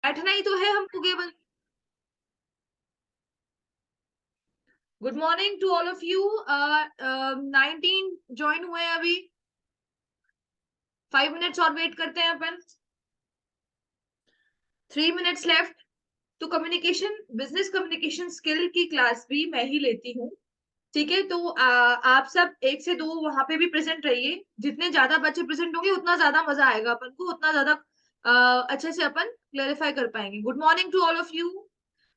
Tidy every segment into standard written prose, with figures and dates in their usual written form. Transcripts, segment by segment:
बैठना ही तो है हमको केवल। Good morning to all of you. 19 join हुए हैं अभी। 5 मिनट्स और वेट करते हैं अपन। 3 मिनट्स लेफ्ट। तो कम्युनिकेशन, बिजनेस कम्युनिकेशन स्किल की क्लास भी मैं ही लेती हूँ। ठीक है, तो आप सब 1 से 2 वहां पे भी प्रेजेंट रहिए। जितने ज्यादा बच्चे प्रेजेंट होंगे उतना ज्यादा मजा आएगा अपन को, उतना ज्यादा अच्छे से अपन क्लेरिफाई कर पाएंगे। Good morning to all of you.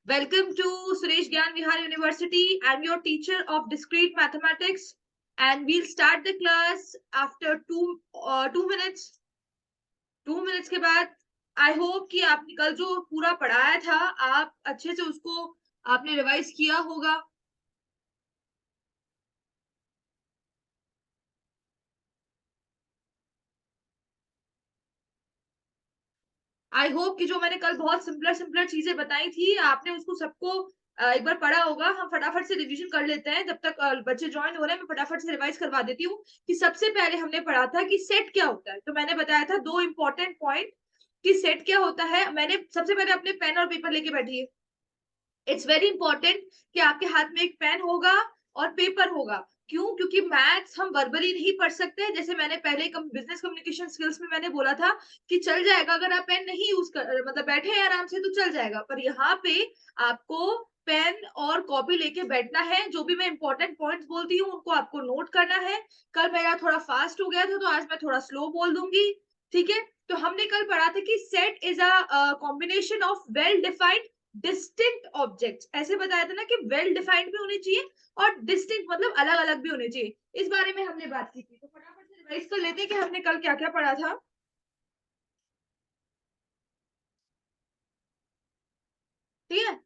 Welcome to Suresh Gyan Vihar University. I'm your teacher of discrete mathematics, and we'll start the class after 2 minutes. 2 minutes के बाद आई होप कि आपने कल जो पूरा पढ़ाया था आप अच्छे से उसको आपने रिवाइज किया होगा। आई होप कि जो मैंने कल बहुत सिंपलर सिंपलर चीजें बताई थी आपने उसको सबको एक बार पढ़ा होगा। हम फटाफट से रिवीजन कर लेते हैं, जब तक बच्चे ज्वाइन हो रहे हैं मैं फटाफट से रिवाइज करवा देती हूँ। कि सबसे पहले हमने पढ़ा था कि सेट क्या होता है, तो मैंने बताया था 2 इंपॉर्टेंट पॉइंट कि सेट क्या होता है। मैंने सबसे पहले अपने पेन और पेपर लेके बैठी है। इट्स वेरी इंपॉर्टेंट कि आपके हाथ में एक पेन होगा और पेपर होगा। क्यों? क्योंकि मैथ्स हम वर्बली नहीं पढ़ सकते। जैसे मैंने पहले बिजनेस कम्युनिकेशन स्किल्स में मैंने बोला था कि चल जाएगा अगर आप पेन नहीं यूज कर, मतलब बैठे हैं आराम से तो चल जाएगा, पर यहाँ पे आपको पेन और कॉपी लेके बैठना है। जो भी मैं इंपॉर्टेंट पॉइंट्स बोलती हूँ उनको आपको नोट करना है। कल मेरा थोड़ा फास्ट हो गया था तो आज मैं थोड़ा स्लो बोल दूंगी। ठीक है, तो हमने कल पढ़ा था कि set is a combination of well defined distinct objects. ऐसे बताया था ना कि वेल डिफाइंड भी होने चाहिए और डिस्टिंक्ट मतलब अलग अलग भी होने चाहिए। इस बारे में हमने बात की थी, तो फटाफट से रिवाइज कर लेते हैं कि हमने कल क्या क्या पढ़ा था। ठीक है,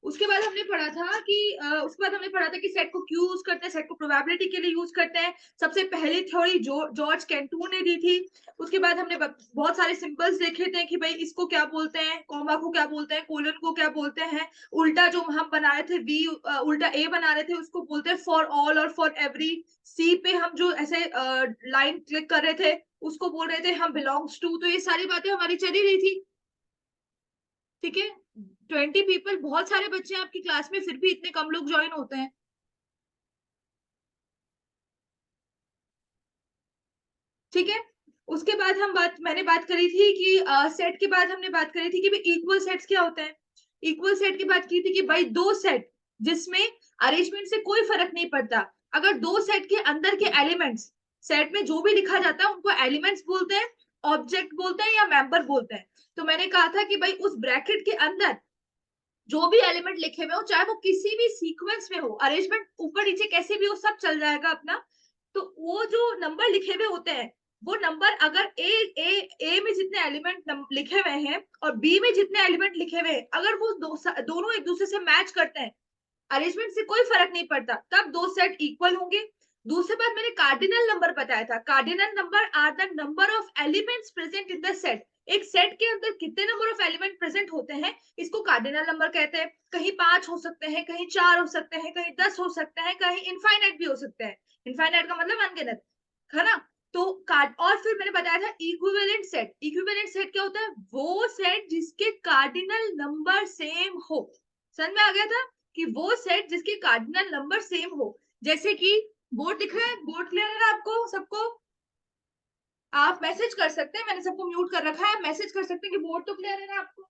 उसके बाद हमने पढ़ा था कि उसके बाद हमने पढ़ा था कि सेट को क्यों यूज करते हैं, सेट को प्रोबेबिलिटी के लिए यूज करते हैं। सबसे पहली थ्योरी जो जॉर्ज कैंटू ने दी थी। उसके बाद हमने बहुत सारे सिंबल्स देखे थे कि भाई इसको क्या बोलते हैं, कॉमा को क्या बोलते हैं, कोलन को क्या बोलते हैं। उल्टा जो हम बना रहे थे वी, उल्टा ए बना रहे थे उसको बोलते हैं फॉर ऑल और फॉर एवरी। सी पे हम जो ऐसे लाइन क्लिक कर रहे थे उसको बोल रहे थे हम बिलोंग्स टू। तो ये सारी बातें हमारी चली रही थी। ठीक है, 20 पीपल बहुत सारे बच्चे हैं आपकी क्लास में, फिर भी इतने कम लोग ज्वाइन होते हैं। ठीक है, उसके बाद मैंने बात करी थी कि सेट के बाद हमने बात करी थी कि भाई इक्वल सेट्स क्या होते हैं। इक्वल सेट की बात की थी कि भाई दो सेट जिसमें अरेंजमेंट से कोई फर्क नहीं पड़ता। अगर दो सेट के अंदर के एलिमेंट्स, सेट में जो भी लिखा जाता है उनको एलिमेंट्स बोलते हैं, ऑब्जेक्ट बोलते हैं या मेंबर बोलते हैं। तो मैंने कहा था कि भाई उस ब्रैकेट के अंदर जो भी एलिमेंट लिखे हुए हो चाहे वो किसी भी सीक्वेंस में हो, अरेंजमेंट ऊपर नीचे कैसे भी हो सब चल जाएगा अपना। तो वो जो नंबर लिखे हुए होते हैं वो नंबर अगर ए में जितने एलिमेंट लिखे हुए हैं और बी में जितने एलिमेंट लिखे हुए हैं अगर वो दोनों एक दूसरे से मैच करते हैं, अरेंजमेंट से कोई फर्क नहीं पड़ता, तब दो सेट इक्वल होंगे। दूसरी बात मैंने कार्डिनल नंबर बताया था। Cardinal number are the number of elements present in the set. एक सेट के अंदर कितने नंबर ऑफ एलिमेंट प्रेजेंट होते हैं इसको कार्डिनल नंबर कहते हैं। कहीं 5 हो सकते हैं, कहीं 4 हो सकते हैं, कहीं 10 हो सकते हैं, कहीं इनफाइनाइट भी हो सकते हैं। इनफाइनाइट का मतलब अनगिनत, है ना। तो कार्ड और फिर मैंने बताया था इक्विवेलेंट सेट। इक्विवेलेंट सेट क्या होता है? वो सेट जिसके कार्डिनल नंबर सेम हो। समझ में आ गया था कि वो सेट जिसके कार्डिनल नंबर सेम हो। जैसे कि बोर्ड दिख रहा है, बोर्ड क्लियर है ना आपको सबको? आप मैसेज कर सकते हैं, मैंने सबको म्यूट कर रखा है, मैसेज कर सकते हैं कि बोर्ड तो क्लियर है ना आपको।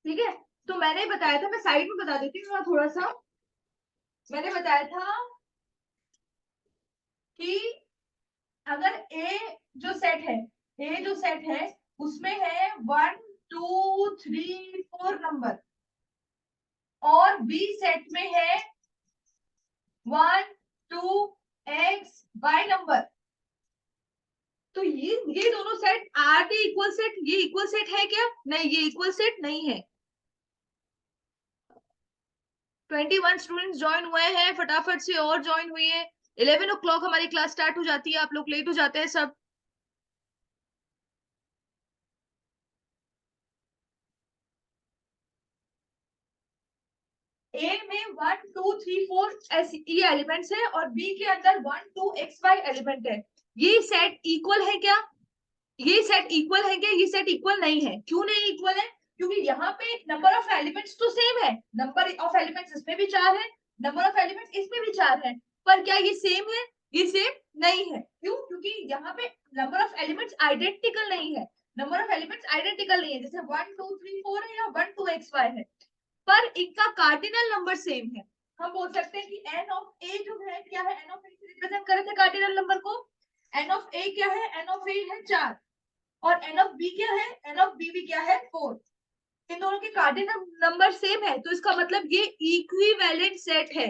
ठीक है, तो मैंने बताया था, मैं साइड में बता देती हूँ थोड़ा सा। मैंने बताया था कि अगर ए जो सेट है, ए जो सेट है उसमें है 1 2 3 4 नंबर और बी सेट में है 1 2 x y नंबर, तो ये दोनों set are the equal set. ये इक्वल सेट है क्या? नहीं, ये इक्वल सेट नहीं है। 21 स्टूडेंट्स ज्वाइन हुए हैं, फटाफट से और ज्वाइन हुई है। 11 o'clock हमारी क्लास स्टार्ट हो जाती है, आप लोग लेट हो जाते हैं सब। ए में 1 2 3 4 ये एलिमेंट्स है और बी के अंदर 1 2 x y एलिमेंट है। ये सेट इक्वल है क्या? ये सेट इक्वल है क्या? ये सेट इक्वल नहीं है। क्यों नहीं इक्वल है? क्योंकि यहाँ पे नंबर ऑफ एलिमेंट्स तो सेम है, नंबर ऑफ एलिमेंट्स इसमें भी 4 है, नंबर ऑफ एलिमेंट्स इसमें भी 4 है, पर क्या ये सेम है? ये सेम नहीं है। क्यों? क्योंकि यहाँ पे नंबर ऑफ एलिमेंट्स आइडेंटिकल नहीं है, नंबर ऑफ एलिमेंट्स आइडेंटिकल नहीं है, जैसे 1 2 3 4 है या 1 2 x y है, पर इनका कार्डिनल नंबर सेम है। हम बोल सकते हैं कि n ऑफ a जो है क्या है, n ऑफ a से रिप्रेजेंट करे थे कार्डिनल नंबर को, n ऑफ a क्या है, n ऑफ a है 4, और एन ऑफ बी क्या है, एन ऑफ बी भी क्या है 4। इन दोनों के कार्डिनल नंबर सेम है, तो इसका मतलब ये इक्विवेलेंट सेट है।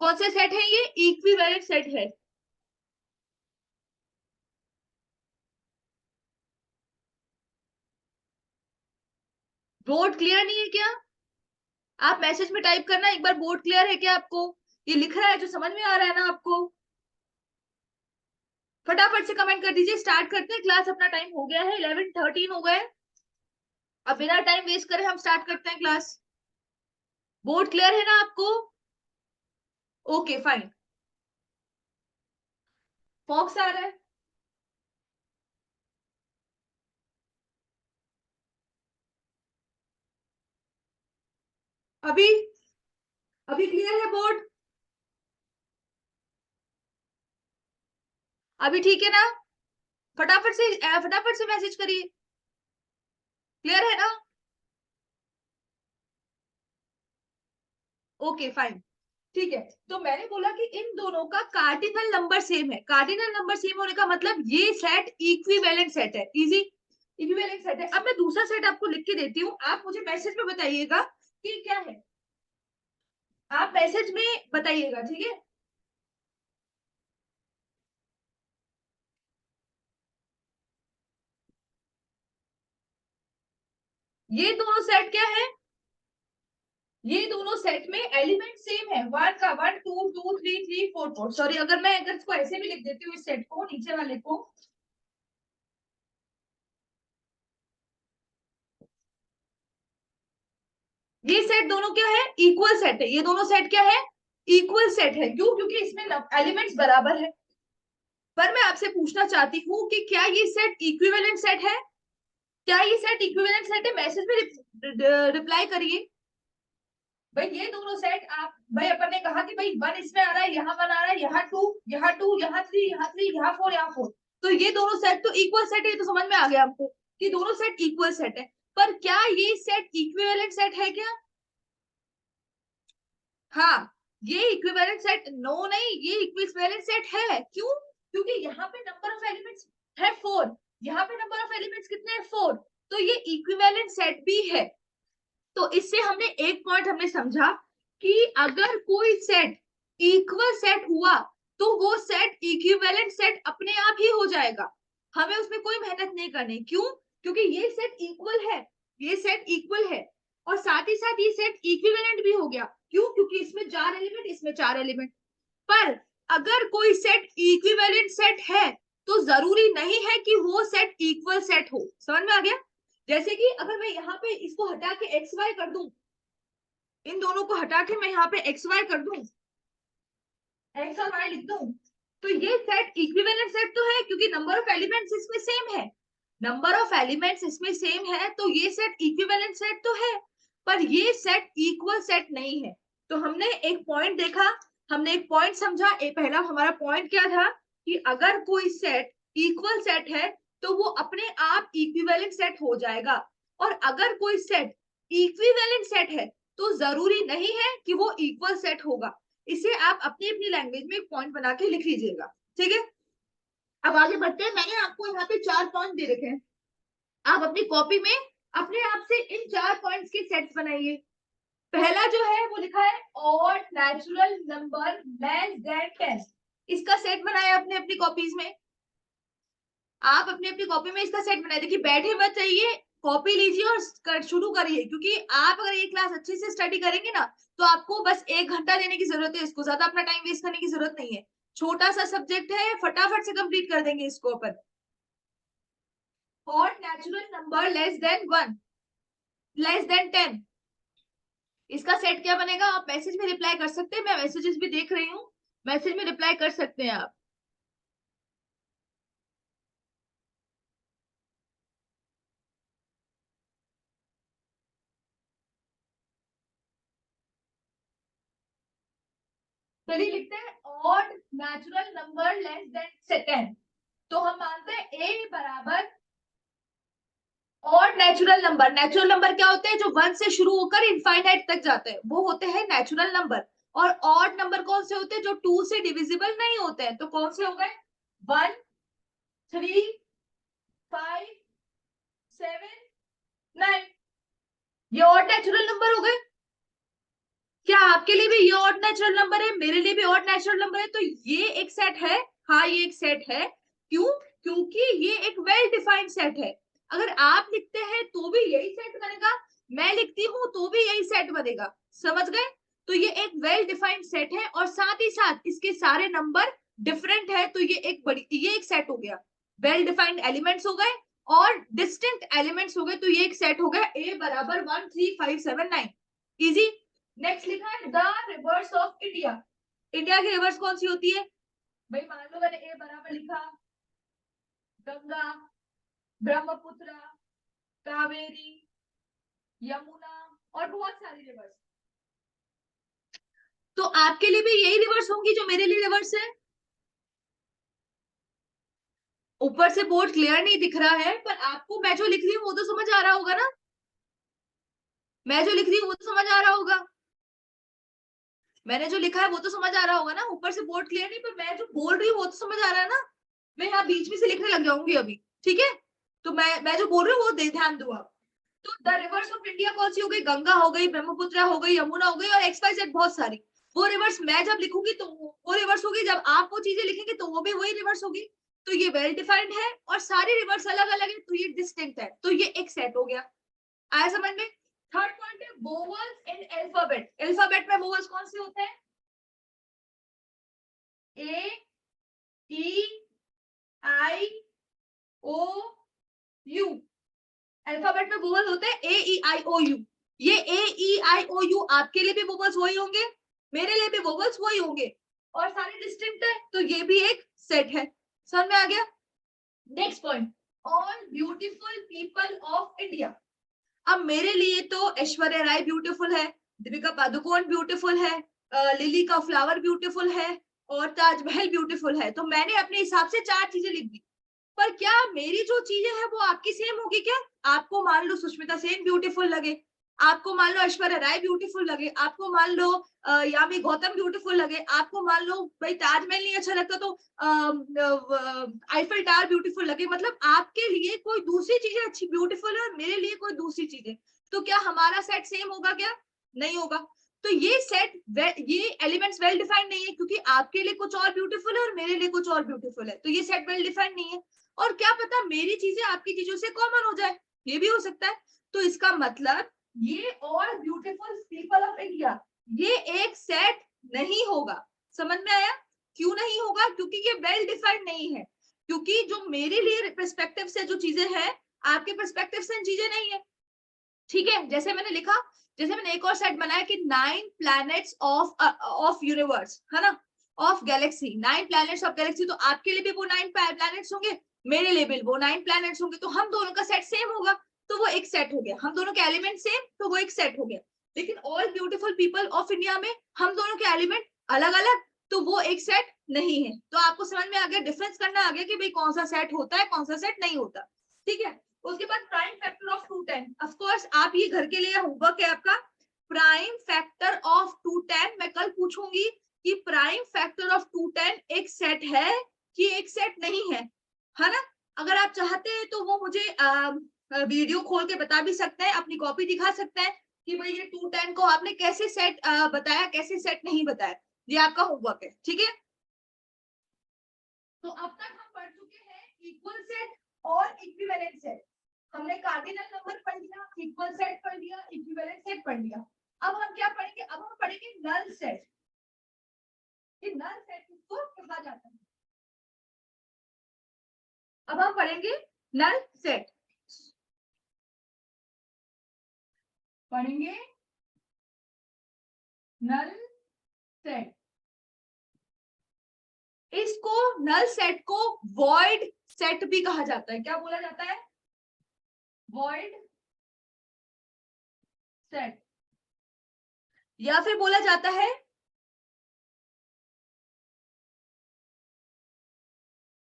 कौन से सेट है ये? इक्विवेलेंट सेट है। बोर्ड क्लियर नहीं है क्या? आप मैसेज में टाइप करना एक बार, बोर्ड क्लियर है क्या आपको? ये लिख रहा है जो समझ में आ रहा है ना आपको? फटाफट से कमेंट कर दीजिए। स्टार्ट करते हैं क्लास, अपना टाइम हो गया है, 11:13 हो गए। अब बिना टाइम वेस्ट करे हम स्टार्ट करते हैं क्लास। बोर्ड क्लियर है ना आपको? Okay fine. फॉक्स आ रहा है? अभी अभी क्लियर है बोर्ड? अभी ठीक है ना? फटाफट से मैसेज करिए। क्लियर है ना? Okay fine. ठीक है, तो मैंने बोला कि इन दोनों का कार्डिनल नंबर सेम है। कार्डिनल नंबर सेम होने का मतलब ये सेट इक्विवेलेंट सेट है। इजी, इक्विवेलेंट सेट है। अब मैं दूसरा सेट आपको लिख के देती हूँ, आप मुझे मैसेज में बताइएगा कि क्या है। आप मैसेज में बताइएगा, ठीक है? ये दोनों सेट क्या है? ये दोनों सेट में एलिमेंट सेम है, वन का 1 2 2 3 3 4 4। सॉरी, अगर इसको ऐसे भी लिख देती हूँ, इस सेट को नीचे वाले को, ये सेट दोनों क्या है? इक्वल सेट है। ये दोनों सेट क्या है? इक्वल सेट है। क्यों? क्योंकि इसमें एलिमेंट्स बराबर है। पर मैं आपसे पूछना चाहती हूँ कि क्या ये सेट इक्विवेलेंट सेट है? क्या ये सेट इक्विवेलेंट सेट है? मैसेज में रिप्लाई करिए। भाई ये दोनों सेट, आप भाई अपन ने कहा कि भाई 1 इसमें आ रहा है, यहाँ 1 आ रहा है, यहाँ 2, यहाँ 2, यहाँ 3, यहाँ 3, यहाँ 4, यहाँ 4, तो ये दोनों सेट तो इक्वल सेट है। तो समझ में आ गया हमको कि दोनों सेट इक्वल सेट है। पर क्या ये सेट इक्विवेलेंट सेट है क्या? हाँ, ये इक्विवेलेंट सेट, नो नहीं, ये इक्विवेलेंट सेट है। क्यों? क्योंकि यहाँ पे नंबर ऑफ एलिमेंट्स है 4, यहाँ पे नंबर ऑफ एलिमेंट्स कितने हैं 4, तो ये इक्विवेलेंट सेट भी है। तो इससे हमने एक पॉइंट हमने समझा कि अगर कोई सेट इक्वल सेट हुआ तो वो सेट इक्विवेलेंट सेट अपने आप ही हो जाएगा, हमें उसमें कोई मेहनत नहीं करनी। क्यों? क्योंकि ये सेट इक्वल है, ये सेट इक्वल है, और साथ ही साथ ये सेट इक्विवेलेंट भी हो गया। क्यों? क्योंकि इसमें 4 एलिमेंट, इसमें 4 एलिमेंट। पर अगर कोई सेट इक्विवेलेंट सेट है तो जरूरी नहीं है कि वो सेट इक्वल सेट हो। समझ में आ गया? जैसे कि अगर मैं यहाँ पे इसको हटा के एक्स वाई कर दूं, इन दोनों को हटा के मैं यहाँ पे एक्स वाई कर दूं, एक्स और वाई लिख दूं, तो ये सेट इक्विवेलेंट सेट तो है, क्योंकि नंबर ऑफ एलिमेंट्स इसमें सेम है। नंबर ऑफ एलिमेंट्स इसमें सेम है, तो ये सेट इक्विवेलेंट सेट तो है। पर ये सेट इक्वल सेट नहीं है। तो हमने एक पॉइंट देखा, हमने एक पॉइंट समझा। पहला हमारा पॉइंट क्या था कि अगर कोई सेट इक्वल सेट है तो वो अपने आप इक्विवेलेंट सेट हो जाएगा, और अगर कोई सेट इक्विवेलेंट सेट है तो जरूरी नहीं है कि वो इक्वल सेट होगा। इसे आप अपनी अपनी लैंग्वेज में एक पॉइंट बना के लिख लीजिएगा, ठीक है? अब आगे बढ़ते हैं। मैंने आपको यहाँ पे 4 पॉइंट दे रखे हैं, आप अपनी कॉपी में अपने आप से इन 4 पॉइंट्स के सेट्स बनाइए। पहला जो है वो लिखा है odd natural number less than 10। इसका सेट बनाया अपने अपनी कॉपीज में। आप अपनी अपनी कॉपी में इसका सेट बनाए। देखिए, बैठे मत चाहिए, कॉपी लीजिए और शुरू करिए, क्योंकि आप अगर ये क्लास अच्छे से स्टडी करेंगे ना तो आपको बस 1 घंटा लेने की जरूरत है। इसको ज्यादा अपना टाइम वेस्ट करने की जरूरत नहीं है। छोटा सा सब्जेक्ट है, फटाफट से कंप्लीट कर देंगे इसको अपन। Odd natural number less than 1, less than 10, इसका सेट क्या बनेगा? आप मैसेज में रिप्लाई कर सकते हैं, मैं मैसेजेस भी देख रही हूँ, मैसेज में रिप्लाई कर सकते हैं आप। चलिए लिखते हैं odd natural number less than 10। तो हम मानते हैं a बराबर ऑड नेचुरल नंबर क्या होते हैं, जो 1 से शुरू होकर इनफाइनाइट तक जाते हैं, वो होते हैं नेचुरल नंबर। और ऑड नंबर कौन से होते हैं, जो 2 से डिविजिबल नहीं होते हैं। तो कौन से हो गए, 1, 3, 5, 7, 9, ये ऑड नेचुरल नंबर हो गए। क्या आपके लिए भी ये ऑड नेचुरल नंबर है, मेरे लिए भी ऑड नेचुरल नंबर है, तो ये एक सेट है। हाँ ये एक सेट है। क्यों, क्योंकि ये एक वेल डिफाइंड सेट है। अगर आप लिखते हैं तो भी यही सेट बनेगा, मैं लिखती हूं तो भी यही सेट बनेगा। समझ गए। तो ये एक वेल डिफाइंड सेट है और साथ ही साथ इसके सारे नंबर डिफरेंट है, तो ये एक सेट हो गया। वेल डिफाइंड एलिमेंट्स हो गए और डिस्टिंक्ट एलिमेंट्स हो गए, तो ये एक सेट हो गया a बराबर 1 3 5 7 9। इजी। नेक्स्ट लिखा है the reverse of India. India की रिवर्स कौन सी होती है भाई, मान लो मैंने ए बराबर लिखा गंगा, ब्रह्मपुत्र, कावेरी, यमुना और बहुत सारी रिवर्स। तो आपके लिए भी यही रिवर्स होंगी जो मेरे लिए रिवर्स है। ऊपर से बोर्ड क्लियर नहीं दिख रहा है, पर आपको मैं जो लिख रही हूँ वो तो समझ आ रहा होगा ना, मैं जो लिख रही हूँ वो तो समझ आ रहा होगा, मैंने जो लिखा है वो तो समझ आ रहा होगा ना। ऊपर से बोर्ड क्लियर नहीं, पर मैं जो बोल रही हूँ वो तो समझ आ रहा है ना। मैं यहाँ बीच में से लिखने लग जाऊंगी अभी, ठीक है। तो मैं जो बोल रही हूँ वो ध्यान दो आप। तो द रिवर्स ऑफ इंडिया कौन सी हो गई, गंगा हो गई, ब्रह्मपुत्र हो गई, यमुना हो गई और एक्स वाई जेड बहुत सारी। वो रिवर्स मैं जब लिखूंगी तो वो रिवर्स होगी, जब आप वो चीजें लिखेंगे तो वो भी वही रिवर्स होगी। तो ये वेल डिफाइंड है और सारी रिवर्स अलग अलग है, तो ये डिस्टिंक्ट है, तो ये एक सेट हो गया। आया समझ में। थर्ड पॉइंट है वोवल्स इन अल्फाबेट। अल्फाबेट में वोवल्स कौन से होते हैं, ए, ई, आई, ओ, यू। अल्फाबेट में वोवल्स होते हैं ए ई आई ओ यू। ये ए ई आई ओ यू आपके लिए भी वोवल्स वही होंगे, मेरे लिए भी वोवल्स वही होंगे और सारे डिस्टिंक्ट है, तो ये भी एक सेट है। समझ में आ गया। Next point, all beautiful people of India. अब मेरे लिए तो ऐश्वर्या राय ब्यूटीफुल है, दीपिका पादुकोण ब्यूटीफुल है, लिली का फ्लावर ब्यूटीफुल है और ताजमहल ब्यूटीफुल है। तो मैंने अपने हिसाब से 4 चीजें लिख दी। पर क्या मेरी जो चीजें हैं वो आपकी सेम होगी क्या। आपको मान लो सुष्मिता सेन ब्यूटीफुल लगे, आपको मान लो ऐश्वर्या राय ब्यूटीफुल लगे, आपको मान लो यामी गौतम ब्यूटीफुल लगे, आपको मान लो भाई ताजमहल नहीं अच्छा लगता तो आईफल टावर ब्यूटीफुल लगे। मतलब आपके लिए कोई दूसरी चीजें अच्छी ब्यूटीफुल है और मेरे लिए कोई दूसरी चीजें, तो क्या हमारा सेट सेम होगा क्या, नहीं होगा। तो ये सेट ये एलिमेंट्स वेल डिफाइंड नहीं है, क्योंकि आपके लिए कुछ और ब्यूटीफुल है और मेरे लिए कुछ और ब्यूटीफुल है, तो ये सेट वेल डिफाइंड नहीं है। और क्या पता मेरी चीजें आपकी चीजों से कॉमन हो जाए, ये भी हो सकता है। तो इसका मतलब ये all beautiful people of India ये एक सेट नहीं होगा। समझ में आया। क्यों नहीं होगा, क्योंकि ये वेल डिफाइंड नहीं है, क्योंकि जो मेरे लिए पर्सपेक्टिव से जो चीजें हैं आपके पर्सपेक्टिव से चीजें नहीं है। ठीक है, जैसे मैंने लिखा, जैसे मैंने एक और सेट बनाया कि 9 प्लैनेट्स ऑफ यूनिवर्स है ना, of Galaxy, 9 planets of Galaxy. तो आपके लिए भी वो 9 प्लैनेट्स होंगे, मेरे लिए भी वो 9 प्लैनेट्स होंगे, तो हम दोनों का सेट सेम होगा, तो वो एक सेट हो गया। हम दोनों के एलिमेंट सेम, तो वो एक सेट हो गया। लेकिन all beautiful people of India में हम दोनों के एलिमेंट अलग अलग, तो वो एक सेट नहीं है। तो आपको समझ में आ गया, डिफरेंस करना आ गया कि भाई कौन सा सेट होता है कौन सा सेट नहीं होता। ठीक है। उसके बाद prime factor of 210, of course आप ये घर के लिए होमवर्क है आपका। प्राइम फैक्टर ऑफ 210 मैं कल पूछूंगी कि प्राइम फैक्टर ऑफ 210 एक सेट है कि एक सेट नहीं है ना। अगर आप चाहते हैं तो वो मुझे वीडियो खोल के बता भी सकते हैं, अपनी कॉपी दिखा सकते हैं कि भाई ये 210 को आपने कैसे सेट बताया, कैसे सेट नहीं बताया। ये आपका होमवर्क है, ठीक है। तो अब तक हम पढ़ चुके हैं इक्वल सेट और इक्विवेलेंट सेट। हमने कार्डिनल नंबर पढ़ लिया, इक्वल सेट पढ़ लिया, इक्विवेलेंट सेट पढ़ लिया। अब हम क्या पढ़ेंगे, अब हम पढ़ेंगे नल सेट। कि नल सेट किसको कहा जाता है। अब हम पढ़ेंगे नल सेट, पढ़ेंगे नल सेट। इसको नल सेट को वॉइड सेट भी कहा जाता है। क्या बोला जाता है, वॉइड सेट, या फिर बोला जाता है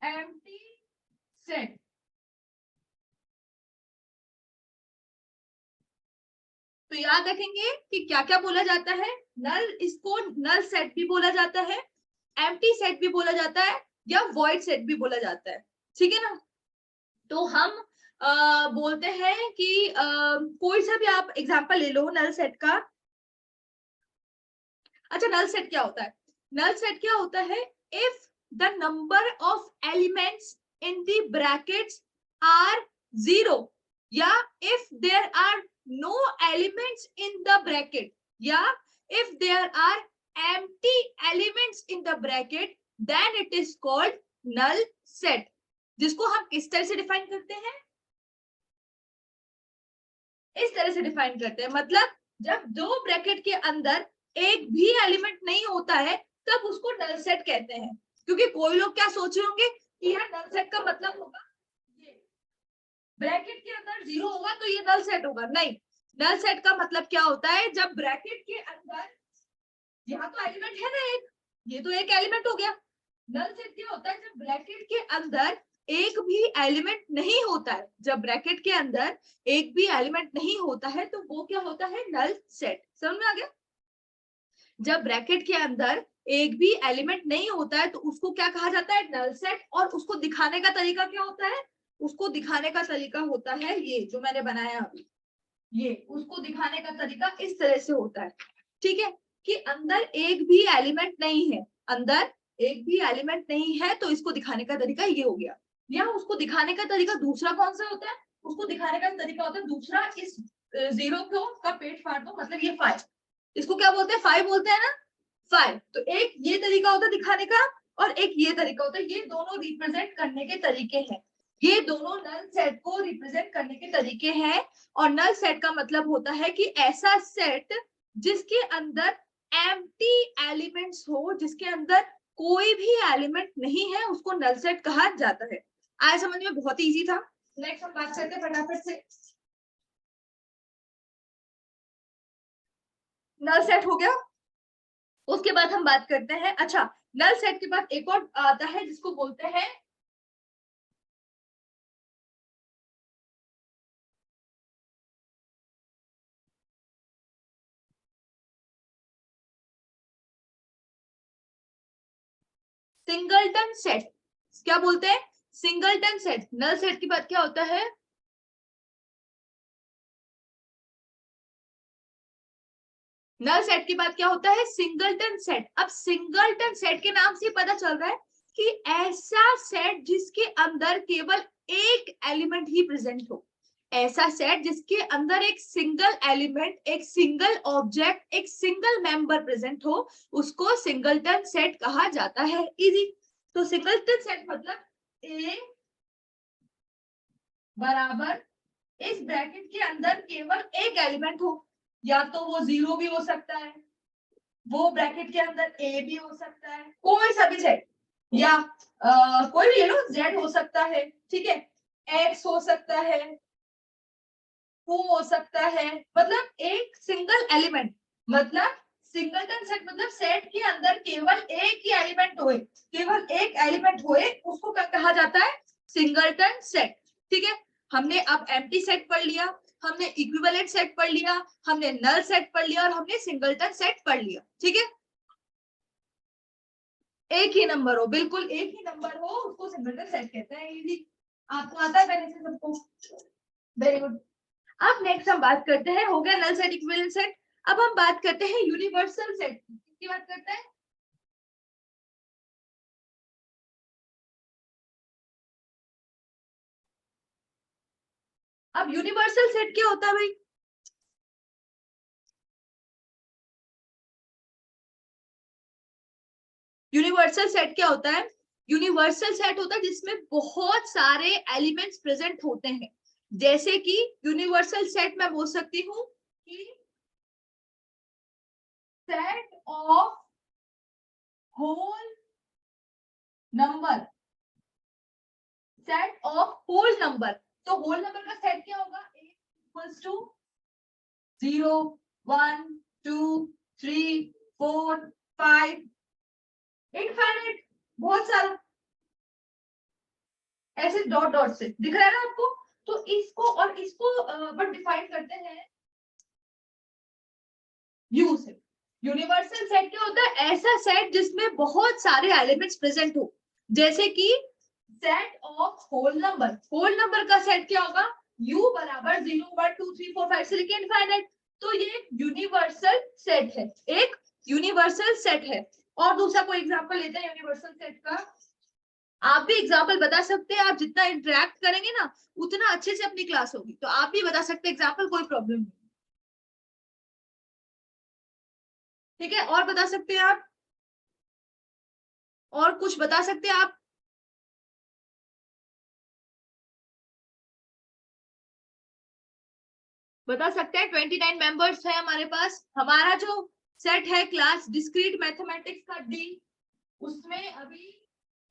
एम्प्टी सेट। तो याद रखेंगे कि क्या क्या बोला जाता है, नल, इसको नल सेट भी बोला जाता है, एम्प्टी सेट भी बोला जाता है, या वॉइड सेट भी बोला जाता है, ठीक है ना। तो हम बोलते हैं कि कोई सा भी आप एग्जांपल ले लो नल सेट का। अच्छा, नल सेट क्या होता है? नल सेट क्या होता है? If the number of elements in the brackets are zero, या if there are no elements in the bracket, या if there are empty elements in the bracket, then it is called null set. जिसको हम किस तरह से define करते हैं? इस तरह से डिफाइन करते हैं, मतलब जब दो ब्रैकेट के अंदर एक भी एलिमेंट नहीं होता है तब उसको नल सेट कहते हैं। क्योंकि कोई लोग क्या सोच रहे होंगे कि यार नल सेट का मतलब होगा ये, ब्रैकेट के अंदर जीरो होगा तो ये नल सेट होगा। नहीं, नल सेट का मतलब क्या होता है? जब ब्रैकेट के अंदर, यहाँ तो एलिमेंट है ना एक, ये तो एक एलिमेंट हो गया। नल सेट क्या होता है? जब ब्रैकेट के अंदर एक भी एलिमेंट नहीं होता है, जब ब्रैकेट के अंदर एक भी एलिमेंट नहीं होता है तो वो क्या होता है? Null set. समझ में आ गया? जब ब्रैकेट के अंदर एक भी एलिमेंट नहीं होता है तो उसको क्या कहा जाता है? Null set. और उसको दिखाने का तरीका क्या होता है? उसको दिखाने का तरीका होता है ये जो मैंने बनाया अभी, ये उसको दिखाने का तरीका इस तरह से होता है, ठीक है, कि अंदर एक भी एलिमेंट नहीं है, अंदर एक भी एलिमेंट नहीं है, तो इसको दिखाने का तरीका ये हो गया। या उसको दिखाने का तरीका दूसरा कौन सा होता है? उसको दिखाने का तरीका होता है दूसरा, इस जीरो को का पेट फाड़ दो, मतलब ये 5, इसको क्या बोलते हैं? 5 बोलते हैं ना, 5। तो एक ये तरीका होता है दिखाने का और एक ये तरीका होता है, ये दोनों रिप्रेजेंट करने के तरीके हैं, ये दोनों नल सेट को रिप्रेजेंट करने के तरीके हैं। और नल सेट का मतलब होता है कि ऐसा सेट जिसके अंदर एम्प्टी एलिमेंट्स हो, जिसके अंदर कोई भी एलिमेंट नहीं है, उसको नल सेट कहा जाता है। आया समझ में? बहुत इजी था। नेक्स्ट हम बात करते हैं फटाफट से। नल सेट हो गया, उसके बाद हम बात करते हैं, अच्छा, नल सेट के बाद एक और आता है जिसको बोलते हैं सिंगलटन सेट। क्या बोलते हैं? Singleton set. नल सेट के बाद क्या होता है? नल सेट के बाद क्या होता है? Singleton set. अब सिंगलटन सेट के नाम से पता चल रहा है कि ऐसा सेट जिसके अंदर केवल एक एलिमेंट ही प्रेजेंट हो, ऐसा सेट जिसके अंदर एक सिंगल एलिमेंट, एक सिंगल ऑब्जेक्ट, एक सिंगल मेंबर प्रेजेंट हो, उसको सिंगलटन सेट कहा जाता है। इजी। तो सिंगलटन सेट मतलब ए बराबर इस ब्रैकेट के अंदर केवल एक एलिमेंट हो, या तो वो जीरो भी हो सकता है, वो ब्रैकेट के अंदर ए भी हो सकता है, कोई सा भी सेट, या कोई भी ले लो, जेड हो सकता है, ठीक है, एक्स हो सकता है, टू हो सकता है, मतलब एक सिंगल एलिमेंट, मतलब सिंगलटन सेट मतलब सेट के अंदर केवल एक ही एलिमेंट होए, केवल एक एलिमेंट होए, उसको क्या कहा जाता है? Singleton set. ठीक है, हमने अब एम्प्टी सेट पढ़ लिया, हमने इक्विवेलेंट सेट पढ़ लिया, हमने नल सेट पढ़ लिया और हमने सिंगलटन सेट पढ़ लिया। ठीक है, एक ही नंबर हो, बिल्कुल एक ही नंबर हो, उसको सिंगलटन सेट कहते हैं। इजी, आपको आता है पहले से सबको? Very good. अब नेक्स्ट हम बात करते हैं, हो गया नल सेट इक्विवेलेंट सेट। अब हम बात करते हैं यूनिवर्सल सेट की। बात करते हैं, अब यूनिवर्सल सेट क्या होता है भाई? यूनिवर्सल सेट क्या होता है? यूनिवर्सल सेट होता है जिसमें बहुत सारे एलिमेंट्स प्रेजेंट होते हैं। जैसे कि यूनिवर्सल सेट मैं बोल सकती हूँ कि set of whole number, set of whole number. तो होल नंबर का सेट क्या होगा? a इक्वल्स टू 0 1 2 3 4 5, इनफाइनाइट, बहुत सारा। ऐसे डॉट डॉट से दिख रहा है ना आपको। तो इसको और इसको बट डिफाइन करते हैं यू से। यूनिवर्सल सेट क्या होता है? ऐसा सेट जिसमें बहुत सारे एलिमेंट्स प्रेजेंट हो, जैसे कि set of whole number. Whole number का सेट क्या होगा? u बराबर 0 1 2 3 4 5 से लेके इनफाइनाइट। तो ये एक यूनिवर्सल सेट है, एक यूनिवर्सल सेट है। और दूसरा कोई एग्जांपल लेते हैं यूनिवर्सल सेट का। आप भी एग्जांपल बता सकते हैं, आप जितना इंटरेक्ट करेंगे ना उतना अच्छे से अपनी क्लास होगी, तो आप भी बता सकते हैं एग्जांपल, कोई प्रॉब्लम नहीं। ठीक है, और बता सकते हैं आप, और कुछ बता सकते हैं आप। बता सकते हैं 29 मेंबर्स है हमारे पास। हमारा जो सेट है क्लास डिस्क्रीट मैथमेटिक्स का डी, उसमें अभी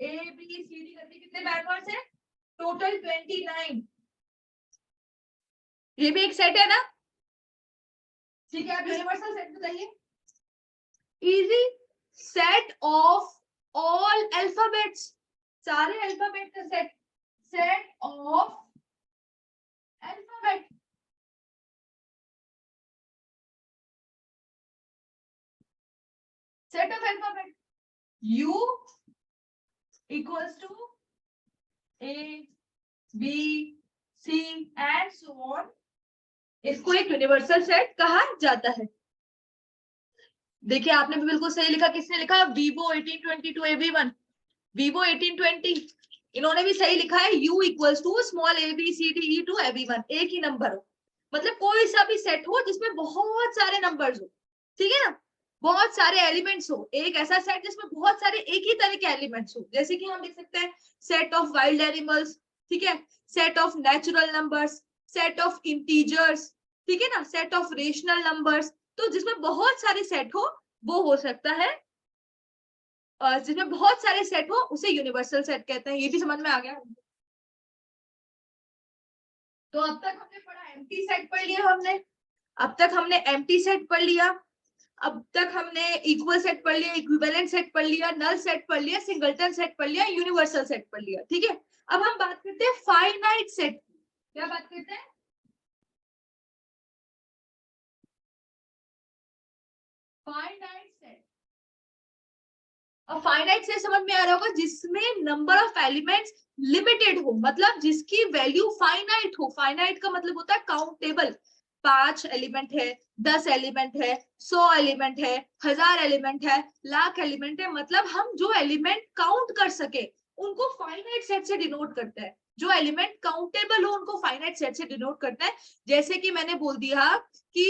ए बी सी डी करके कितने मेंबर्स है? टोटल 29। ये भी एक सेट है ना? ठीक है, आप यूनिवर्सल सेट बताइए। Easy, set of all alphabets, सारे अल्फाबेट का set, set of alphabet. Set of alphabet u equals to a b c and so on, इसको एक यूनिवर्सल सेट कहा जाता है। देखिए आपने भी बिल्कुल सही लिखा। किसने लिखा? vivo 1822 ab1, vivo 1820, इन्होंने भी सही लिखा है। u equals to small a b c d e to ab1, एक ही नंबर हो, मतलब कोई सा भी सेट हो जिसमें बहुत सारे नंबर्स हो, ठीक है ना, बहुत सारे एलिमेंट्स हो। एक ऐसा सेट जिसमें बहुत सारे एक ही तरह के एलिमेंट्स हो, जैसे कि हम लिख सकते हैं सेट ऑफ वाइल्ड एनिमल्स, ठीक है, set of natural numbers, set of integers, ठीक है ना, सेट ऑफ रेशनल नंबर्स। तो जिसमें बहुत सारे सेट हो वो हो सकता है, जिसमें बहुत सारे सेट हो उसे यूनिवर्सल सेट कहते हैं। ये भी समझ में आ गया? तो अब तक हमने पढ़ा एम्प्टी सेट पढ़ लिया हमने, अब तक हमने एम्प्टी सेट पढ़ लिया, अब तक हमने इक्वल सेट पढ़ लिया, इक्विवेलेंट सेट पढ़ लिया, नल सेट पढ़ लिया, सिंगलटन सेट पढ़ लिया, यूनिवर्सल सेट पढ़ लिया, ठीक है। अब हम बात करते हैं फाइनाइट सेट। क्या बात करते हैं? Finite set. अब फाइनाइट सेट समझ में आ रहा होगा जिसमें नंबर ऑफ एलिमेंट्स लिमिटेड हो, मतलब जिसकी वैल्यू फाइनाइट हो। फाइनाइट का मतलब होता है काउंटेबल। 5 एलिमेंट है, 10 एलिमेंट है, 100 एलिमेंट है, 1000 एलिमेंट है, लाख एलिमेंट है, मतलब हम जो एलिमेंट काउंट कर सके उनको फाइनाइट सेट से डिनोट करते हैं। जो एलिमेंट काउंटेबल हो उनको फाइनाइट सेट से डिनोट करते हैं। जैसे कि मैंने बोल दिया कि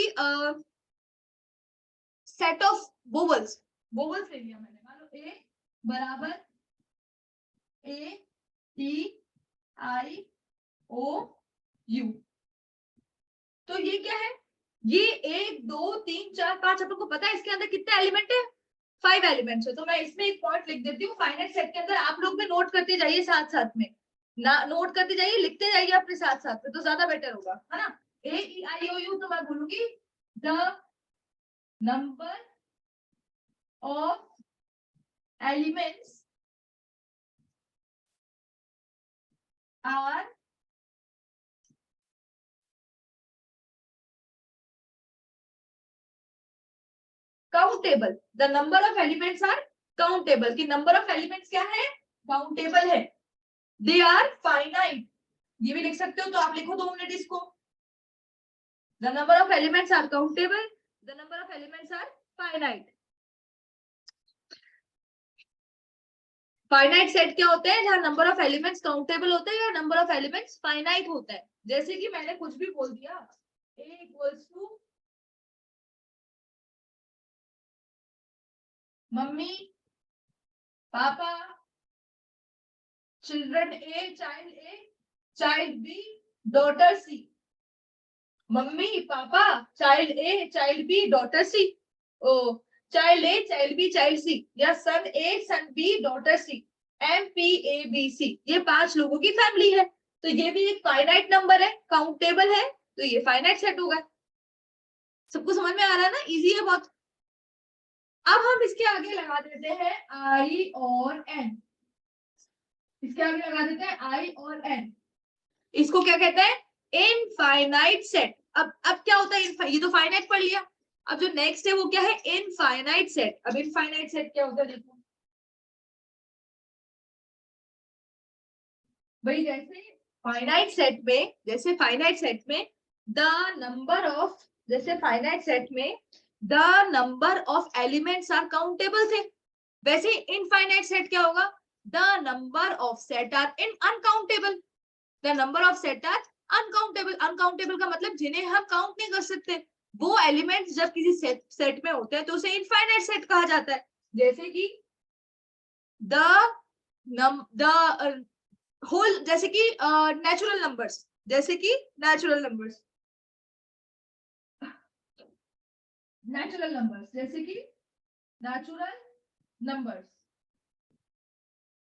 सेट ऑफ वोवल्स, वोवल्स ले लिया मैंने, मान लो ए बराबर ए ई आई ओ यू। तो ये क्या है? ये 1 2 3 4 5, आपको पता है इसके अंदर कितने एलिमेंट है? 5 एलिमेंट्स है। तो मैं इसमें एक पॉइंट लिख देती हूँ फाइनाइट सेट के अंदर, आप लोग भी नोट करते जाइए साथ साथ में, ना नोट करते जाइए, लिखते जाइए अपने साथ साथ में, तो ज्यादा बेटर होगा, है ना। ए ई आई ओ यू, तो मैं बोलूंगी the number of elements are countable. The number of elements are countable, कि नंबर ऑफ एलिमेंट्स क्या है? काउंटेबल है। दे आर फाइनाइट, ये भी लिख सकते हो, तो आप लिखो 2 मिनट इसको। The number of elements are countable, the number of elements are finite. Finite set क्या होते हैं? जहां नंबर ऑफ एलिमेंट्स काउंटेबल होते हैं या नंबर ऑफ एलिमेंट्स फाइनाइट होता है। जैसे कि मैंने कुछ भी बोल दिया, a equals to mummy papa, children A, child B, daughter C. Mummy papa, child A, child B, daughter C. ओ, child A, child B, child C, या son A, son B, daughter C, M P A B C. ये 5 लोगों की family है, तो ये भी एक फाइनाइट नंबर है, काउंटेबल है, तो ये फाइनाइट सेट होगा। सबको समझ में आ रहा है ना? इजी है बहुत। अब हम इसके आगे लगा देते हैं आई और एन। इसके आगे लगा देते हैं आई और एन। इसको क्या कहते हैं? Infinite set. अब क्या होता है? ये तो फाइनाइट पढ़ लिया। अब जो नेक्स्ट है वो क्या है? Infinite set. अब इनफाइनाइट सेट क्या होता है देखो भाई। जैसे फाइनाइट सेट में द नंबर ऑफ, जैसे फाइनाइट सेट में the number of elements are countable थे, वैसे इनफाइनाइट सेट क्या होगा? The number of set are in uncountable. The number of set are uncountable. Uncountable का मतलब जिन्हें हम काउंट नहीं कर सकते। वो एलिमेंट्स जब किसी सेट में होते हैं तो उसे इनफाइनाइट सेट कहा जाता है। जैसे कि द द होल, जैसे कि नेचुरल नंबर्स, जैसे कि नेचुरल नंबर्स, नेचुरल नंबर्स, जैसे कि नेचुरल नंबर्स,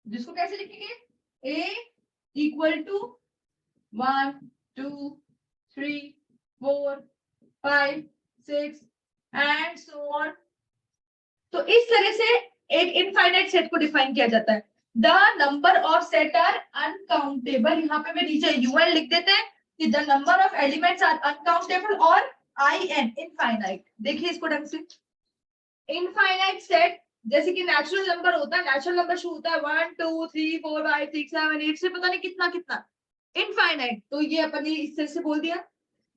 जिसको कैसे लिखेंगे? a equal to 1 2 3 4 5 6 and so on. तो इस तरह से एक इनफाइनाइट सेट को डिफाइन किया जाता है। The number of set are uncountable. यहाँ पे मैं नीचे यूएन लिख देते हैं कि the number of elements are uncountable, और आई एन इनफाइनाइट। देखिए इसको ढंग से, इनफाइनाइट सेट जैसे कि नेचुरल नंबर होता है, नेचुरल नंबर शुरू होता है 1 2 3 4 5 6 7 8 से पता नहीं कितना कितना। इनफाइनाइट तो ये अपन ने इस तरह से बोल दिया,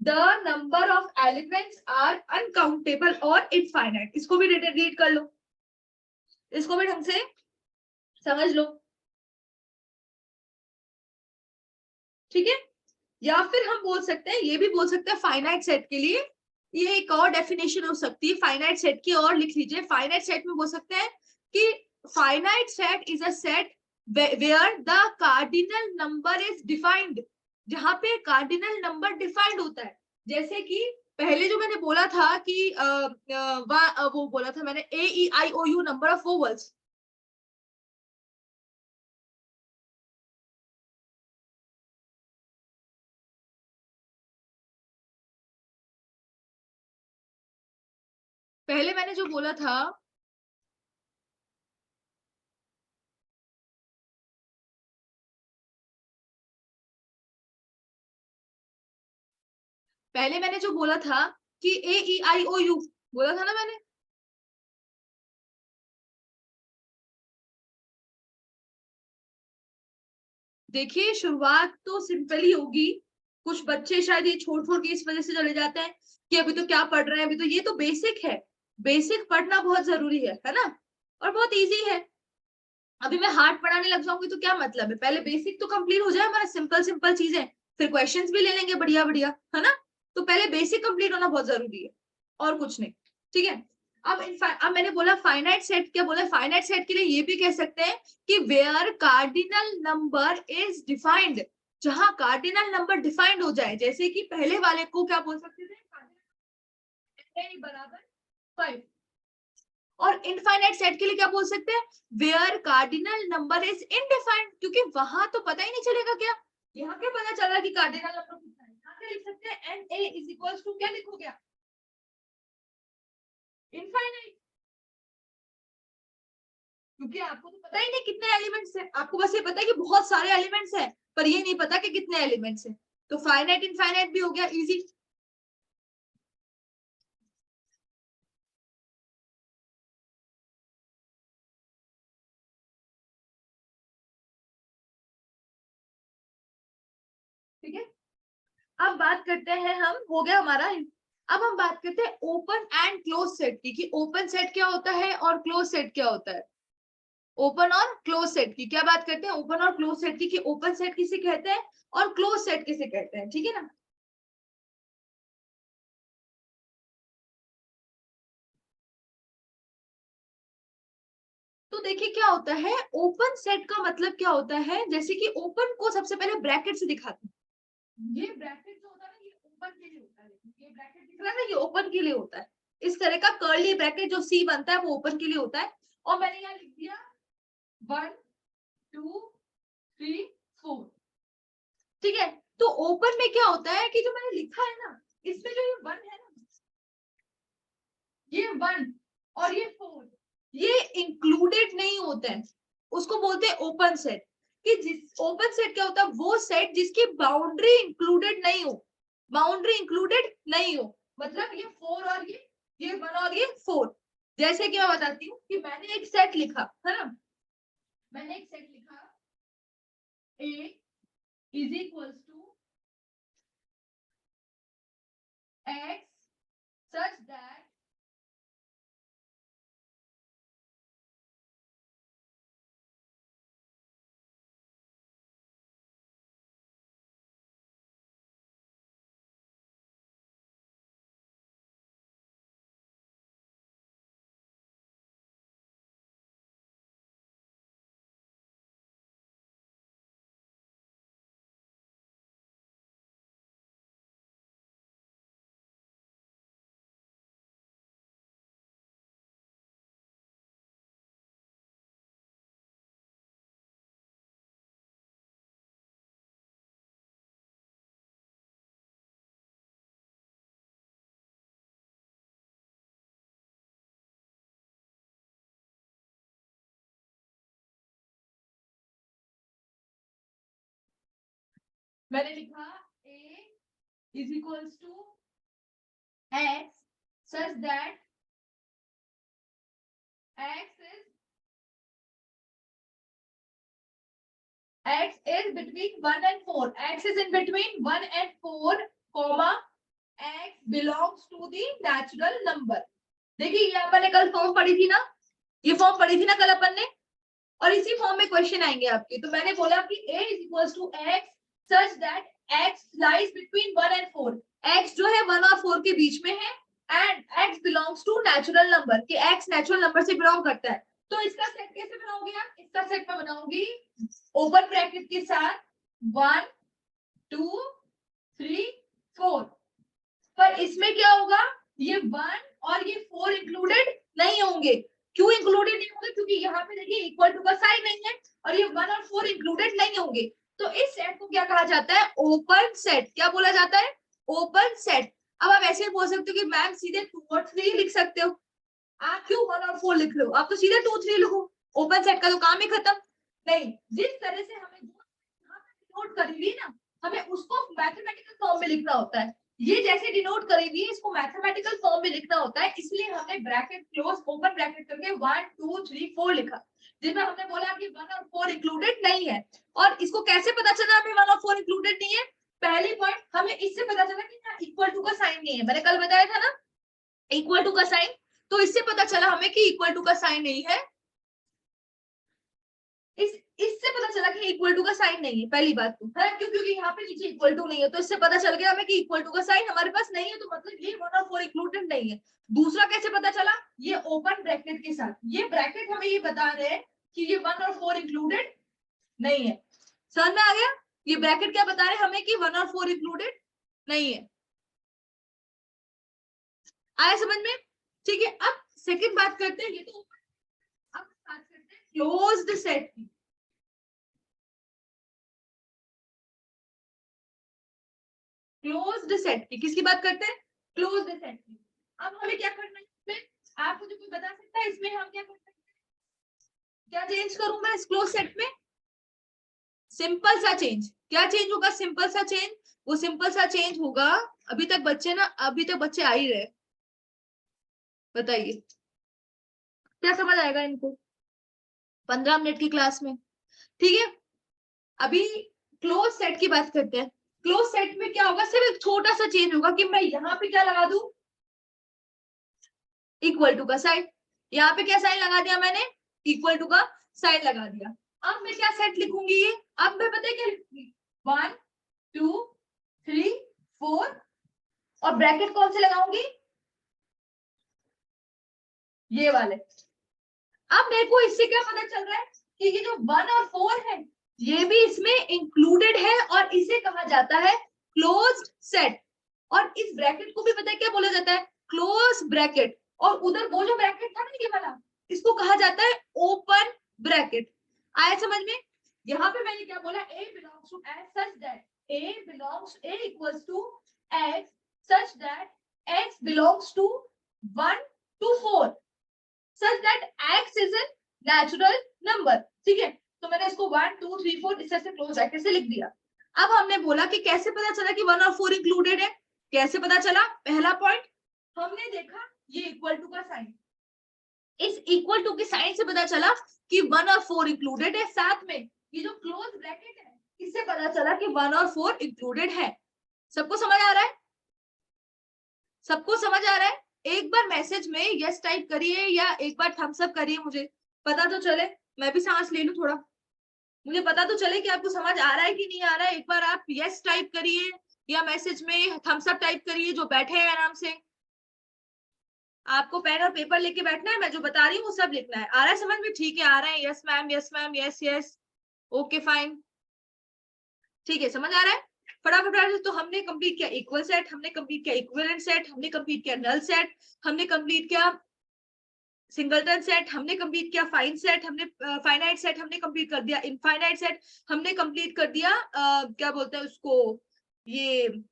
the number of elements are uncountable और इनफाइनाइट। इसको भी रीड कर लो, इसको भी ढंग से समझ लो, ठीक है। या फिर हम बोल सकते हैं, ये भी बोल सकते हैं फाइनाइट सेट के लिए, ये एक और डेफिनेशन हो सकती है फाइनाइट सेट की, और लिख लीजिए। फाइनाइट सेट में बोल सकते हैं कि finite set is a set where the cardinal number is defined. जहां पे कार्डिनल नंबर डिफाइंड होता है। जैसे कि पहले जो मैंने बोला था कि वो बोला था मैंने AEIOU नंबर ऑफ वोवल्स। पहले मैंने जो बोला था, पहले मैंने जो बोला था कि AEIOU बोला था ना मैंने। देखिए शुरुआत तो सिंपल ही होगी। कुछ बच्चे शायद ये छोड़ छोड़ के इस वजह से चले जाते हैं कि अभी तो क्या पढ़ रहे हैं, अभी तो ये तो बेसिक है। बेसिक पढ़ना बहुत जरूरी है ना, और बहुत इजी है। अभी मैं हार्ड पढ़ाने लग जाऊंगी तो क्या मतलब है? पहले बेसिक तो कंप्लीट हो जाए हमारा, सिंपल सिंपल चीजें, फिर क्वेश्चंस भी ले लेंगे बढ़िया बढ़िया, है ना। तो पहले बेसिक कंप्लीट होना बहुत जरूरी है, और कुछ नहीं, ठीक है। अब मैंने बोला फाइनाइट सेट, क्या बोला? फाइनाइट सेट के लिए ये भी कह सकते हैं कि where cardinal number is defined. जहां कार्डिनल नंबर डिफाइंड हो जाए, जैसे कि पहले वाले को क्या बोल सकते थे? बराबर 5। और इनफाइनाइट सेट के लिए क्या बोल सकते हैं? वेयर कार्डिनल नंबर इज इनडिफाइंड, क्योंकि वहां तो पता ही नहीं चलेगा क्या। यहाँ क्या पता चला कि कार्डिनल नंबर कितना है? यहाँ क्या लिख सकते हैं? N A is equal to क्या लिखोगे आप? इनफाइनाइट। क्योंकि आपको तो पता ही नहीं कितने एलिमेंट्स है, आपको बस ये पता है कि बहुत सारे एलिमेंट्स है, पर ये नहीं पता कि कितने एलिमेंट्स है। तो फाइनाइट इनफाइनाइट भी हो गया इजी। ठीक है। अब बात करते हैं हम, हो गया हमारा। अब हम बात करते हैं ओपन एंड क्लोज सेट की, कि ओपन सेट क्या होता है और क्लोज सेट क्या होता है। ओपन और क्लोज सेट की क्या बात करते हैं? ओपन और क्लोज सेट की, कि ओपन सेट किसे कहते हैं और क्लोज सेट किसे कहते हैं, ठीक है ना। तो देखिए क्या होता है, ओपन सेट का मतलब क्या होता है? जैसे कि ओपन को सबसे पहले ब्रैकेट से दिखाते हैं। ये ब्रैकेट जो होता है ना, ये ओपन के लिए होता है। ये ब्रैकेट दिख रहा है ना, ये ओपन के लिए होता है। इस तरह का कर्ली ब्रैकेट जो सी बनता है वो ओपन के लिए होता है। और मैंने यहाँ लिख दिया 1 2 3 4, ठीक है। तो ओपन में क्या होता है कि जो मैंने लिखा है ना, इसमें जो ये 1 है ना, ये 1 और ये 4, ये इंक्लूडेड नहीं होते हैं, उसको बोलते हैं ओपन सेट। कि जिस ओपन सेट क्या होता है, वो सेट जिसकी बाउंड्री इंक्लूडेड नहीं हो, बाउंड्री इंक्लूडेड नहीं हो, मतलब ये 4 और ये 1 और ये 4। जैसे कि मैं बताती हूँ कि मैंने एक सेट लिखा है ना, मैंने एक सेट लिखा A is equals to X such that मैंने लिखा A is equals to X such that X is between 1 and 4. X is in between 1 and 4, comma X belongs to the natural number. देखिए ये अपन ने कल form पढ़ी थी ना, ये फॉर्म पढ़ी थी ना कल अपन ने, और इसी फॉर्म में क्वेश्चन आएंगे आपके। तो मैंने बोला कि A is equals to X such that X lies between 1 and 4. X जो है 1 और 4 के बीच में है, and X belongs to natural number, कि X नेचुरल नंबर से बिलोंग करता है। तो इसका सेट कैसे बनाओगे आप? इसका सेट मैं बनाऊंगी ओपन ब्रैकेट के साथ 1 2 3 4, पर इसमें क्या होगा, ये 1 और ये 4 इंक्लूडेड नहीं होंगे। क्यों इंक्लूडेड नहीं होंगे? क्योंकि यहाँ पे देखिए इक्वल टू का साइन नहीं है, और ये 1 और 4 इंक्लूडेड नहीं होंगे। तो इस सेट को क्या कहा जाता है? Open set. क्या बोला जाता है? Open set. अब आप ऐसे बोल सकते हो कि मैम सीधे 2 और 3 लिख सकते हो, आप क्यों 1 और 4 लिख रहे हो? आप तो सीधे 2 3 लिखो, ओपन सेट का तो काम ही खत्म। नहीं, जिस तरह से हमें नोट करी हुई ना, हमें उसको मैथमेटिकल फॉर्म में लिखना होता है। ये जैसे डिनोट करी हुई है, इसको मैथमेटिकल फॉर्म में लिखना होता है, इसलिए हमने ब्रैकेट क्लोज ओपन ब्रैकेट करके 1 2 3 4 लिखा, जिसमें हमने बोला कि 1 और 4 इंक्लूडेड नहीं है। और इसको कैसे पता चला हमें 1 और 4 इंक्लूडेड नहीं है? पहली पॉइंट हमें इससे पता चला कि यहाँ इक्वल टू का साइन नहीं है। मैंने कल बताया था ना इक्वल टू का साइन, तो इससे पता चला हमें कि इक्वल टू का साइन नहीं है। इससे पता चला कि इक्वल टू का साइन नहीं है, पहली बात तो है क्यों, क्योंकि यहाँ पे नीचे इक्वल टू नहीं है, तो इससे पता चल गया हमें कि इक्वल टू का साइन हमारे पास नहीं है, तो मतलब ये 1 और 4 इंक्लूडेड नहीं है। दूसरा कैसे पता चला? ये ओपन ब्रैकेट के साथ, ये ब्रैकेट हमें ये बता रहे हैं कि ये 1 और 4 इंक्लूडेड नहीं है। समझ में आ गया? ये ब्रैकेट क्या बता रहे हैं हमें कि 1 और 4 इंक्लूडेड नहीं है। आया समझ में? ठीक है, अब सेकंड बात करते हैं, ये तो अब बात करते हैं क्लोज्ड सेट की। क्लोज्ड सेट की किसकी बात करते हैं? क्लोज्ड सेट की। अब हमें क्या करना है इसमें? आप मुझे कोई बता सकता है इसमें हम क्या कर सकते हैं? क्या चेंज करूं मैं इस क्लोज सेट में? सिंपल सा चेंज। क्या चेंज होगा? सिंपल सा चेंज। वो सिंपल सा चेंज होगा, अभी तक बच्चे आ ही रहे, बताइए क्या समझ आएगा इनको 15 मिनट की क्लास में? ठीक है, अभी क्लोज सेट की बात करते हैं। क्लोज सेट में क्या होगा? सिर्फ एक छोटा सा चेंज होगा कि मैं यहाँ पे क्या लगा दूं, इक्वल टू का साइन। यहाँ पे क्या साइन लगा दिया मैंने? इक्वल टू का साइन लगा दिया। अब मैं क्या सेट लिखूंगी? ये अब मैं पता है क्या लिखूंगी? 1 2 3 4, और ब्रैकेट कौन से लगाऊंगी? ये वाले। अब मेरे को इससे क्या पता चल रहा है कि ये जो 1 और 4 है ये भी इसमें इंक्लूडेड है, और इसे कहा जाता है क्लोज्ड सेट। और इस ब्रैकेट को भी पता है क्या बोला जाता है? Close bracket. और उधर वो जो ब्रैकेट था ना ये वाला, इसको कहा जाता है ओपन ब्रैकेट। आया समझ में? यहाँ पे मैंने क्या बोला? A belongs to X such that A equals to X such that X belongs to 1 to 4 such that X is a natural number। ठीक है, तो मैंने इसको 1 2 3 4 इस तरह से क्लोज ब्रैकेट से लिख दिया। अब हमने बोला कि कैसे पता चला कि 1 और 4 इंक्लूडेड है, कैसे पता चला? पहला पॉइंट हमने देखा ये इक्वल टू का साइन, इस इक्वल टू के साइन से पता चला कि 1 और 4 इंक्लूडेड है। साथ में ये जो क्लोज ब्रैकेट है इससे पता चला कि 1 और 4 इंक्लूडेड है। सबको समझ आ रहा है? सबको समझ आ रहा है? एक बार मैसेज में यस टाइप करिए या एक बार थम्स अप करिए, मुझे पता तो चले, मैं भी सांस ले लूं थोड़ा, मुझे पता तो चले कि आपको समझ आ रहा है कि नहीं आ रहा है। एक बार आप यस टाइप करिए या मैसेज में थम्स अप टाइप करिए, जो बैठे हैं आराम से। आपको पेन और पेपर लेके बैठना है, मैं जो बता रही हूँ वो सब लिखना है। आ रहा है समझ में? ठीक है, आ रहा है। Yes ma'am, yes ma'am, yes yes, okay fine, ठीक है, समझ आ रहा है? फटाफट। तो हमने कंप्लीट किया इक्वल सेट, हमने कंप्लीट किया इक्विवेलेंट सेट, हमने कंप्लीट किया नल सेट, हमने कंप्लीट किया सिंगलटन सेट, हमने कंप्लीट किया फाइन सेट, हमने फाइनाइट सेट हमने कंप्लीट कर दिया, इनफाइनाइट सेट हमने कंप्लीट कर दिया, क्या बोलते हैं उसको, ये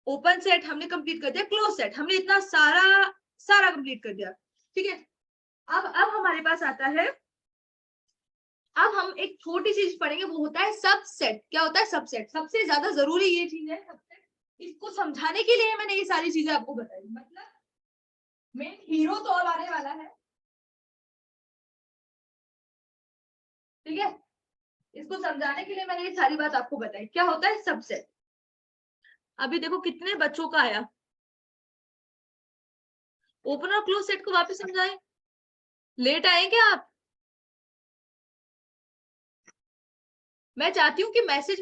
ओपन सेट हमने कंप्लीट कर दिया, क्लोज सेट हमने इतना सारा कंप्लीट कर दिया। ठीक है, अब हमारे पास आता है, अब हम एक छोटी चीज पढ़ेंगे, वो होता है सबसेट। क्या होता है? सबसेट। सबसे ज्यादा जरूरी ये चीज है सबसेट। इसको समझाने के लिए मैंने ये सारी चीजें आपको बताई, मतलब मेन हीरो तो अब आने वाला है। ठीक है, इसको समझाने के लिए मैंने ये सारी बात आपको बताई। क्या होता है सबसेट? अभी देखो कितने बच्चों का आया, ओपन और क्लोज सेट को वापस समझाए। लेट आए क्या आप? मैं चाहती हूँ कि मैसेज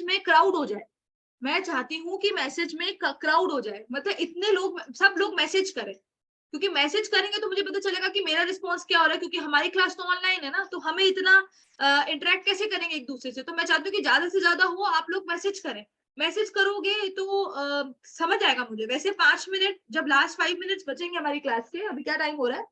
में क्राउड हो जाए। मैं चाहती हूँ कि मैसेज में क्राउड हो जाए, मतलब इतने लोग, सब लोग मैसेज करें, क्योंकि मैसेज करेंगे तो मुझे पता चलेगा कि मेरा रिस्पॉन्स क्या हो रहा है, क्योंकि हमारी क्लास तो ऑनलाइन है ना, तो हमें इतना इंटरेक्ट कैसे करेंगे एक दूसरे से। तो मैं चाहती हूँ कि ज्यादा से ज्यादा हो, आप लोग मैसेज करें। मैसेज करोगे तो समझ आएगा मुझे। वैसे 5 मिनट, जब लास्ट 5 मिनट बचेंगे हमारी क्लास के, अभी क्या टाइम हो रहा है?